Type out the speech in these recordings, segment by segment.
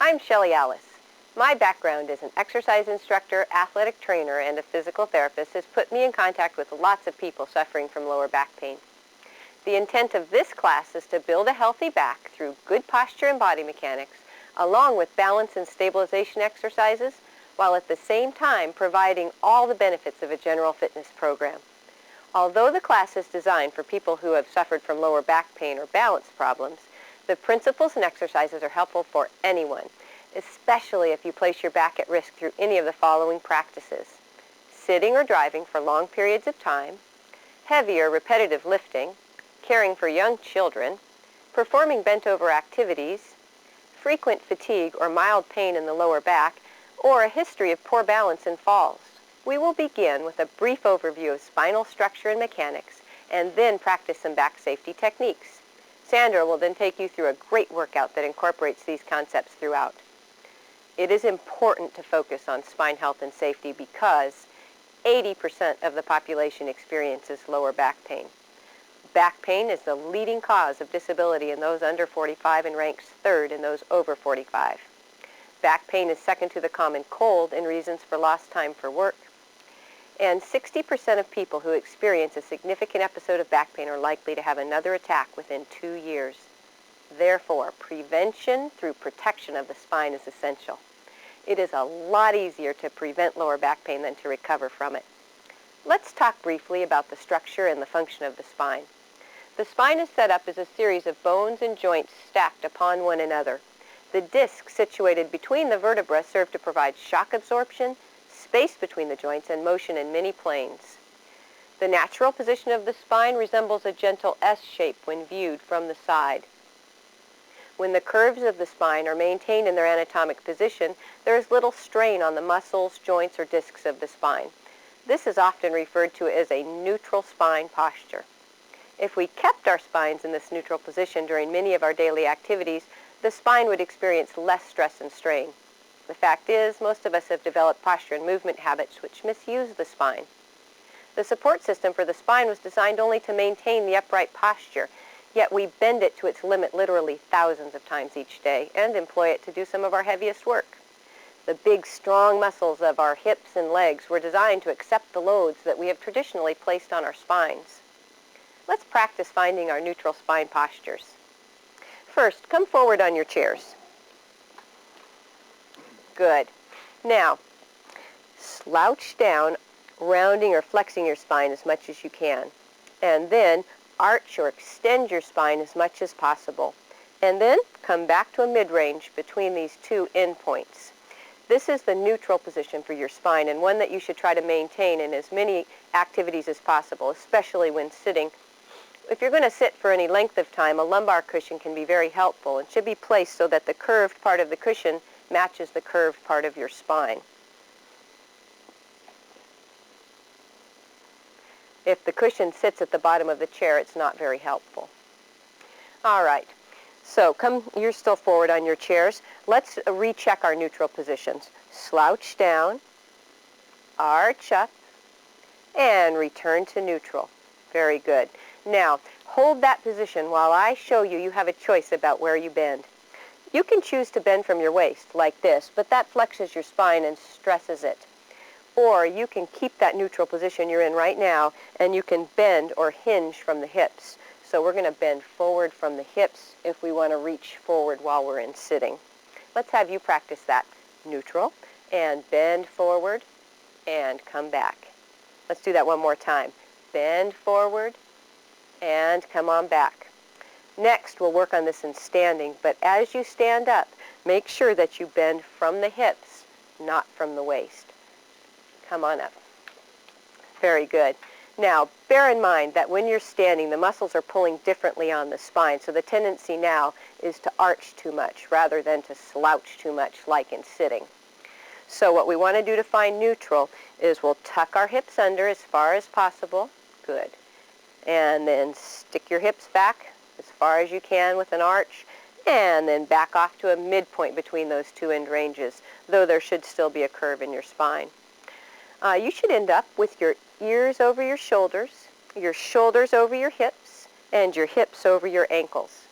I'm Shelley Alice. My background as an exercise instructor, athletic trainer, and a physical therapist has put me in contact with lots of people suffering from lower back pain. The intent of this class is to build a healthy back through good posture and body mechanics, along with balance and stabilization exercises, while at the same time providing all the benefits of a general fitness program. Although the class is designed for people who have suffered from lower back pain or balance problems, the principles and exercises are helpful for anyone, especially if you place your back at risk through any of the following practices: sitting or driving for long periods of time, heavy or repetitive lifting, caring for young children, performing bent-over activities, frequent fatigue or mild pain in the lower back, or a history of poor balance and falls. We will begin with a brief overview of spinal structure and mechanics, and then practice some back safety techniques. Sandra will then take you through a great workout that incorporates these concepts throughout. It is important to focus on spine health and safety because 80% of the population experiences lower back pain. Back pain is the leading cause of disability in those under 45 and ranks third in those over 45. Back pain is second to the common cold in reasons for lost time for work. And 60% of people who experience a significant episode of back pain are likely to have another attack within 2 years. Therefore, prevention through protection of the spine is essential. It is a lot easier to prevent lower back pain than to recover from it. Let's talk briefly about the structure and the function of the spine. The spine is set up as a series of bones and joints stacked upon one another. The discs situated between the vertebrae serve to provide shock absorption, space between the joints, and motion in many planes. The natural position of the spine resembles a gentle S shape when viewed from the side. When the curves of the spine are maintained in their anatomic position, there is little strain on the muscles, joints, or discs of the spine. This is often referred to as a neutral spine posture. If we kept our spines in this neutral position during many of our daily activities, the spine would experience less stress and strain. The fact is, most of us have developed posture and movement habits which misuse the spine. The support system for the spine was designed only to maintain the upright posture, yet we bend it to its limit literally thousands of times each day and employ it to do some of our heaviest work. The big, strong muscles of our hips and legs were designed to accept the loads that we have traditionally placed on our spines. Let's practice finding our neutral spine postures. First, come forward on your chairs. Good. Now, slouch down, rounding or flexing your spine as much as you can. And then arch or extend your spine as much as possible. And then come back to a mid-range between these two endpoints. This is the neutral position for your spine, and one that you should try to maintain in as many activities as possible, especially when sitting. If you're going to sit for any length of time, a lumbar cushion can be very helpful and should be placed so that the curved part of the cushion matches the curved part of your spine. If the cushion sits at the bottom of the chair, it's not very helpful. All right, so you're still forward on your chairs. Let's recheck our neutral positions. Slouch down, arch up, and return to neutral. Very good. Now, hold that position while I show you. You have a choice about where you bend. You can choose to bend from your waist like this, but that flexes your spine and stresses it. Or you can keep that neutral position you're in right now, and you can bend or hinge from the hips. So we're going to bend forward from the hips if we want to reach forward while we're in sitting. Let's have you practice that. Neutral, and bend forward, and come back. Let's do that one more time. Bend forward, and come on back. Next, we'll work on this in standing, but as you stand up, make sure that you bend from the hips, not from the waist. Come on up. Very good. Now, bear in mind that when you're standing, the muscles are pulling differently on the spine, so the tendency now is to arch too much rather than to slouch too much like in sitting. So what we want to do to find neutral is we'll tuck our hips under as far as possible. Good. And then stick your hips back as far as you can with an arch, and then back off to a midpoint between those two end ranges, though there should still be a curve in your spine. You should end up with your ears over your shoulders over your hips, and your hips over your ankles.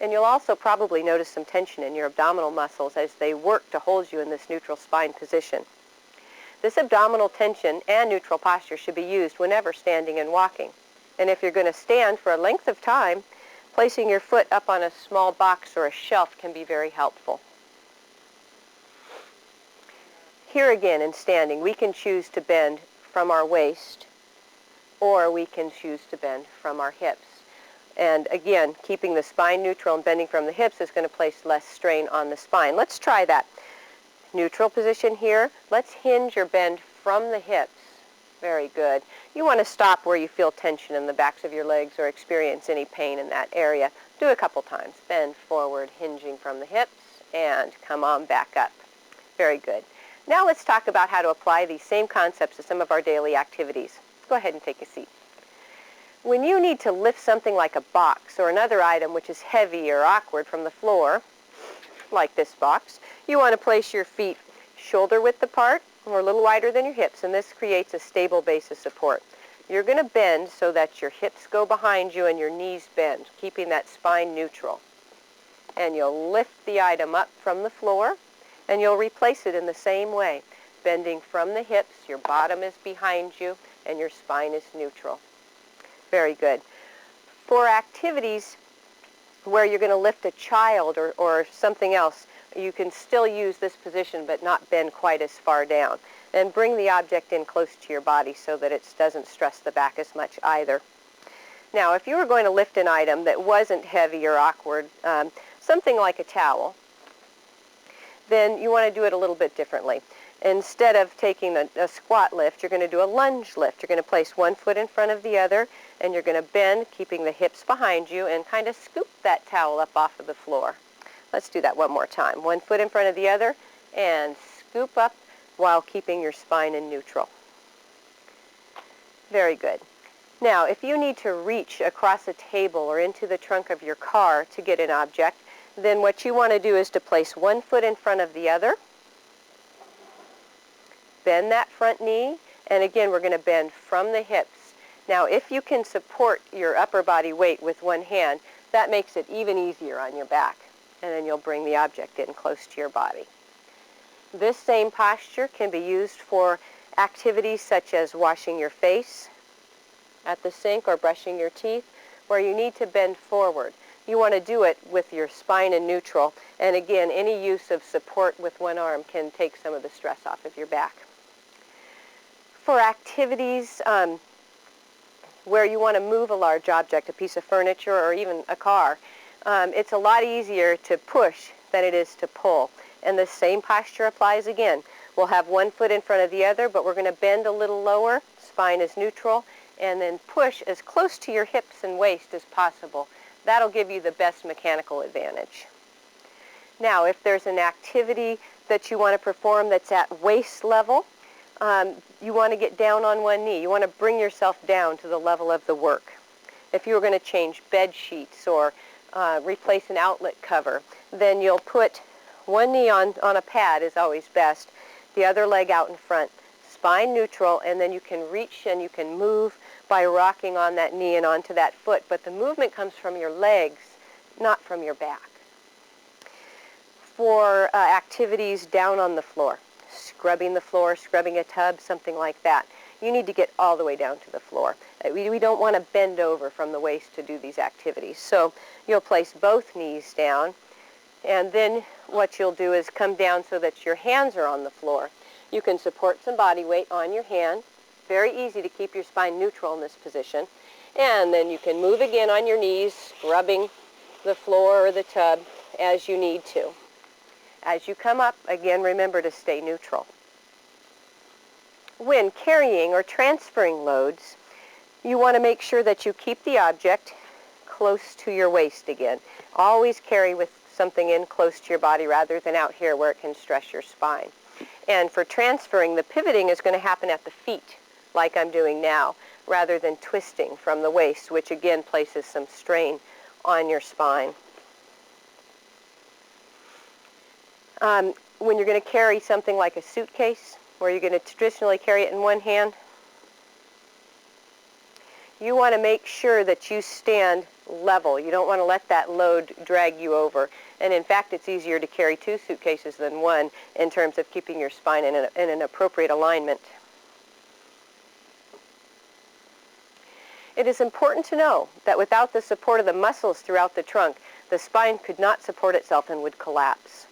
And you'll also probably notice some tension in your abdominal muscles as they work to hold you in this neutral spine position. This abdominal tension and neutral posture should be used whenever standing and walking. And if you're going to stand for a length of time, placing your foot up on a small box or a shelf can be very helpful. Here again, in standing, we can choose to bend from our waist, or we can choose to bend from our hips. And again, keeping the spine neutral and bending from the hips is going to place less strain on the spine. Let's try that. Neutral position here. Let's hinge or bend from the hips. Very good. You want to stop where you feel tension in the backs of your legs or experience any pain in that area. Do a couple times. Bend forward, hinging from the hips, and come on back up. Very good. Now let's talk about how to apply these same concepts to some of our daily activities. Go ahead and take a seat. When you need to lift something like a box or another item which is heavy or awkward from the floor, like this box, you want to place your feet shoulder width apart or a little wider than your hips, and this creates a stable base of support. You're going to bend so that your hips go behind you and your knees bend, keeping that spine neutral. And you'll lift the item up from the floor, and you'll replace it in the same way, bending from the hips, your bottom is behind you, and your spine is neutral. Very good. For activities where you're going to lift a child or something else, you can still use this position but not bend quite as far down. And bring the object in close to your body so that it doesn't stress the back as much either. Now, if you were going to lift an item that wasn't heavy or awkward, something like a towel, then you want to do it a little bit differently. Instead of taking a squat lift, you're going to do a lunge lift. You're going to place one foot in front of the other, and you're going to bend, keeping the hips behind you, and kind of scoop that towel up off of the floor. Let's do that one more time. One foot in front of the other, and scoop up while keeping your spine in neutral. Very good. Now, if you need to reach across a table or into the trunk of your car to get an object, then what you want to do is to place one foot in front of the other, bend that front knee, and again we're going to bend from the hips. Now, if you can support your upper body weight with one hand, that makes it even easier on your back. And then you'll bring the object in close to your body. This same posture can be used for activities such as washing your face at the sink or brushing your teeth, where you need to bend forward. You want to do it with your spine in neutral, and again, any use of support with one arm can take some of the stress off of your back. For activities where you want to move a large object, a piece of furniture or even a car, it's a lot easier to push than it is to pull. And the same posture applies again. We'll have one foot in front of the other, but we're going to bend a little lower, spine is neutral, and then push as close to your hips and waist as possible. That'll give you the best mechanical advantage. Now, if there's an activity that you want to perform that's at waist level, you want to get down on one knee. You want to bring yourself down to the level of the work. If you were going to change bed sheets or replace an outlet cover, then you'll put one knee on a pad is always best, the other leg out in front, spine neutral, and then you can reach and you can move by rocking on that knee and onto that foot. But the movement comes from your legs, not from your back. For activities down on the floor, scrubbing the floor, scrubbing a tub, something like that, you need to get all the way down to the floor. We don't want to bend over from the waist to do these activities. So you'll place both knees down, and then what you'll do is come down so that your hands are on the floor. You can support some body weight on your hand. Very easy to keep your spine neutral in this position. And then you can move again on your knees, scrubbing the floor or the tub as you need to. As you come up, again, remember to stay neutral. When carrying or transferring loads, you want to make sure that you keep the object close to your waist again. Always carry with something in close to your body rather than out here where it can stress your spine. And for transferring, the pivoting is going to happen at the feet, like I'm doing now, rather than twisting from the waist, which again places some strain on your spine. When you're going to carry something like a suitcase, where you're going to traditionally carry it in one hand, You want to make sure that you stand level. You don't want to let that load drag you over. And in fact, it's easier to carry 2 suitcases than 1 in terms of keeping your spine in an appropriate alignment. It is important to know that without the support of the muscles throughout the trunk, the spine could not support itself and would collapse.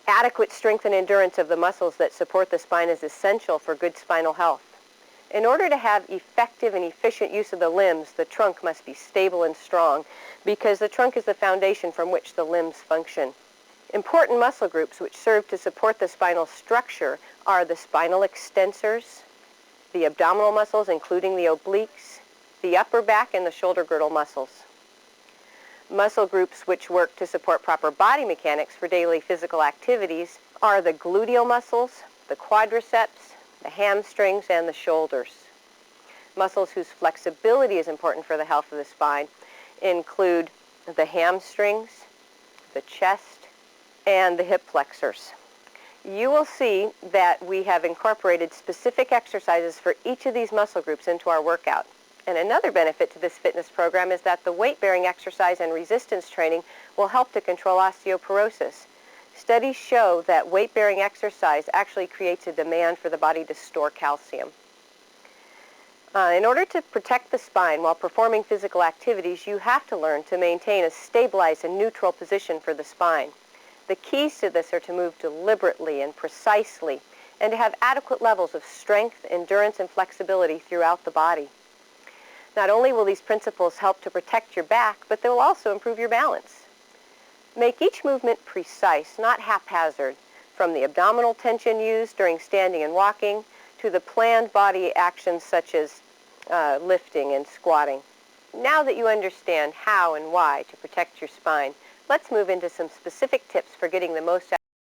Adequate strength and endurance of the muscles that support the spine is essential for good spinal health. In order to have effective and efficient use of the limbs, the trunk must be stable and strong because the trunk is the foundation from which the limbs function. Important muscle groups which serve to support the spinal structure are the spinal extensors, the abdominal muscles including the obliques, the upper back and the shoulder girdle muscles. Muscle groups which work to support proper body mechanics for daily physical activities are the gluteal muscles, the quadriceps, the hamstrings, and the shoulders. Muscles whose flexibility is important for the health of the spine include the hamstrings, the chest, and the hip flexors. You will see that we have incorporated specific exercises for each of these muscle groups into our workout. And another benefit to this fitness program is that the weight-bearing exercise and resistance training will help to control osteoporosis. Studies show that weight-bearing exercise actually creates a demand for the body to store calcium. In order to protect the spine while performing physical activities, you have to learn to maintain a stabilized and neutral position for the spine. The keys to this are to move deliberately and precisely, and to have adequate levels of strength, endurance, and flexibility throughout the body. Not only will these principles help to protect your back, but they will also improve your balance. Make each movement precise, not haphazard, from the abdominal tension used during standing and walking to the planned body actions such as lifting and squatting. Now that you understand how and why to protect your spine, let's move into some specific tips for getting the most out